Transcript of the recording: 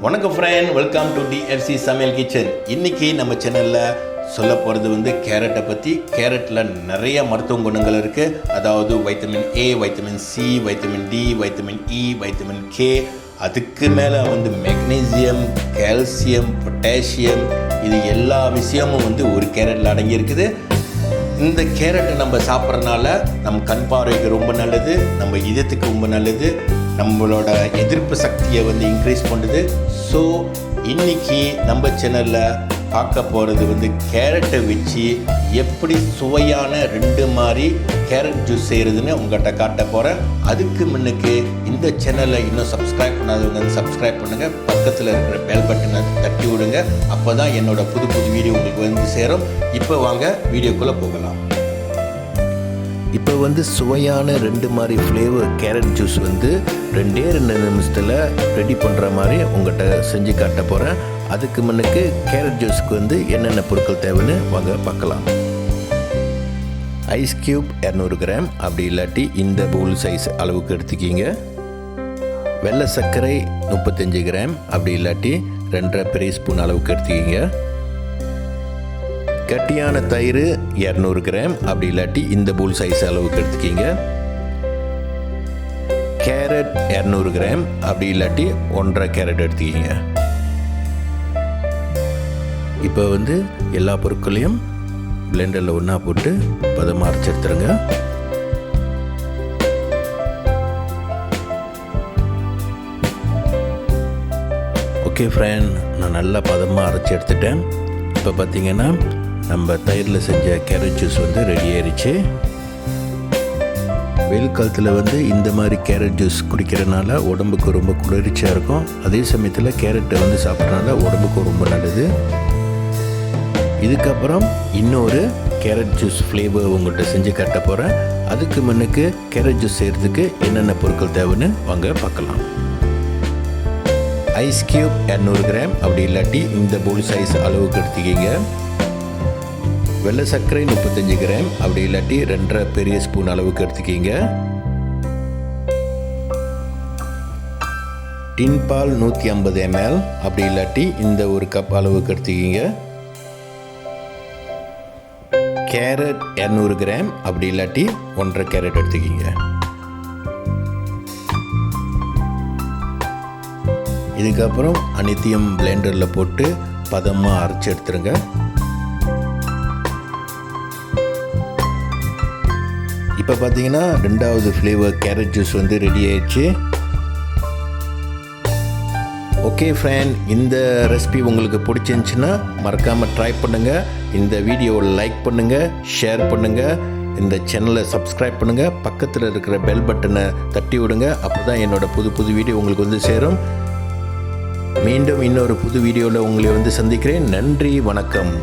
வணக்கம் friend, welcome to DFC Samayal Kitchen. இன்னைக்கு நம்ம சேனலில் சொல்ல போகிறது கேரட்டை பற்றி. கேரட்டில் நிறைய மருத்துவ குணங்கள் இருக்குது. அதாவது vitamin A, vitamin C, vitamin D, vitamin E, vitamin K. அதுக்கு மேலே மெக்னீசியம், கால்சியம், பொட்டாசியம், இது எல்லா விஷயமும் ஒரு கேரட்டில் அடங்கியிருக்குது. இந்த கேரட்டை நம்ம சாப்பிட்றதுனால நம்ம கண் பார்வைக்கு ரொம்ப நல்லது, நம்ம இதயத்துக்கு ரொம்ப நல்லது, நம்மளோட எதிர்ப்பு சக்தியை இன்க்ரீஸ் பண்ணுது. ஸோ இன்றைக்கி நம்ம சேனலில் பார்க்க போகிறது கேரட்டை வச்சு எப்படி சுவையான ரெண்டு மாதிரி கேரட் ஜூஸ் செய்கிறதுன்னு உங்கள்கிட்ட காட்ட போகிறேன். அதுக்கு முன்னுக்கு இந்த சேனலை இன்னும் சப்ஸ்கிரைப் பண்ணாதவங்க சப்ஸ்கிரைப் பண்ணுங்கள், பக்கத்தில் இருக்கிற பெல் பட்டனை தட்டி விடுங்க. அப்போ தான் என்னோடய புது புது வீடியோ உங்களுக்கு சேரும். இப்போ வாங்க வீடியோக்குள்ளே போகலாம். இப்போ சுவையான ரெண்டு மாதிரி ஃப்ளேவர் கேரட் ஜூஸ் 2 நிமிஷத்தில் ரெடி பண்ணுற மாதிரி உங்கள்கிட்ட செஞ்சு காட்ட போகிறேன். அதுக்கு முன்னுக்கு கேரட் ஜூஸுக்கு என்னென்ன பொருட்கள் தேவைன்னு வாங்க பார்க்கலாம். ஐஸ் க்யூப் 200 கிராம், அப்படி இல்லாட்டி இந்த பவுல் சைஸ் அளவுக்கு எடுத்துக்கிங்க. வெள்ளை சர்க்கரை 35 கிராம், அப்படி இல்லாட்டி 2.5 பெரிய ஸ்பூன் அளவுக்கு எடுத்துக்கிங்க. கட்டியான தயிர் 200 கிராம், அப்படி இல்லாட்டி இந்த பவுல் சைஸ் அளவுக்கு எடுத்துக்கிங்க. கேரட் 200 கிராம், அப்படி இல்லாட்டி 1.5 கேரட் எடுத்துக்கிங்க. இப்போ எல்லா பொருட்களையும் பிளெண்டரில் ஒன்றா போட்டு பதமாக அரைச்சி எடுத்துருங்க. ஓகே ஃப்ரெண்ட், நான் நல்லா பதமாக அரைச்சி எடுத்துட்டேன். இப்போ பார்த்தீங்கன்னா நம்ம தயிரில் செஞ்ச கேரட் ஜூஸ் ரெடி ஆயிடுச்சு. வெயில் காலத்தில் இந்த மாதிரி கேரட் ஜூஸ் குடிக்கிறதுனால உடம்புக்கு ரொம்ப குளிர்ச்சியாக இருக்கும். அதே சமயத்தில் கேரட்டை சாப்பிட்றதுனால உடம்புக்கு ரொம்ப நல்லது. இதுக்கப்புறம் இன்னொரு கேரட் ஜூஸ் ஃப்ளேவர் உங்கள்கிட்ட செஞ்சு காட்ட போகிறேன். அதுக்கு முன்னுக்கு கேரட் ஜூஸ் செய்கிறதுக்கு என்னென்ன பொருட்கள் தேவைன்னு வாங்க பார்க்கலாம். ஐஸ் க்யூப் 200 கிராம், அப்படி இல்லாட்டி இந்த பவுல் சைஸ் அளவுக்கு எடுத்துக்கிங்க. வெள்ளை சர்க்கரை 35 கிராம், அப்படி இல்லாட்டி 2.5 பெரிய ஸ்பூன் அளவுக்கு எடுத்துக்கிங்க. டின் பால் 150 ml, அப்படி இல்லாட்டி இந்த ஒரு கப் அளவுக்கு எடுத்துக்கிங்க. கேரட் 200 கிராம், அப்படி இல்லாட்டி 1.5 கேரட் எடுத்துக்கிங்க. இதுக்கப்புறம் அனைத்தையும் பிளெண்டரில் போட்டு பதமாக அரைச்சி எடுத்துருங்க. இப்போ பார்த்தீங்கன்னா 2வது ஃப்ளேவர் கேரட் ஜூஸ் ரெடி ஆயிடுச்சு. ஓகே ஃப்ரெண்ட், இந்த ரெசிபி உங்களுக்கு பிடிச்சிருந்துச்சின்னா மறக்காமல் ட்ரை பண்ணுங்கள். இந்த வீடியோவை லைக் பண்ணுங்கள், ஷேர் பண்ணுங்கள், இந்த சேனலை சப்ஸ்கிரைப் பண்ணுங்கள், பக்கத்தில் இருக்கிற பெல் பட்டனை தட்டி விடுங்க. அப்போ தான் என்னோடய புது புது வீடியோ உங்களுக்கு சேரும். மீண்டும் இன்னொரு புது வீடியோவில் உங்களை சந்திக்கிறேன். நன்றி, வணக்கம்.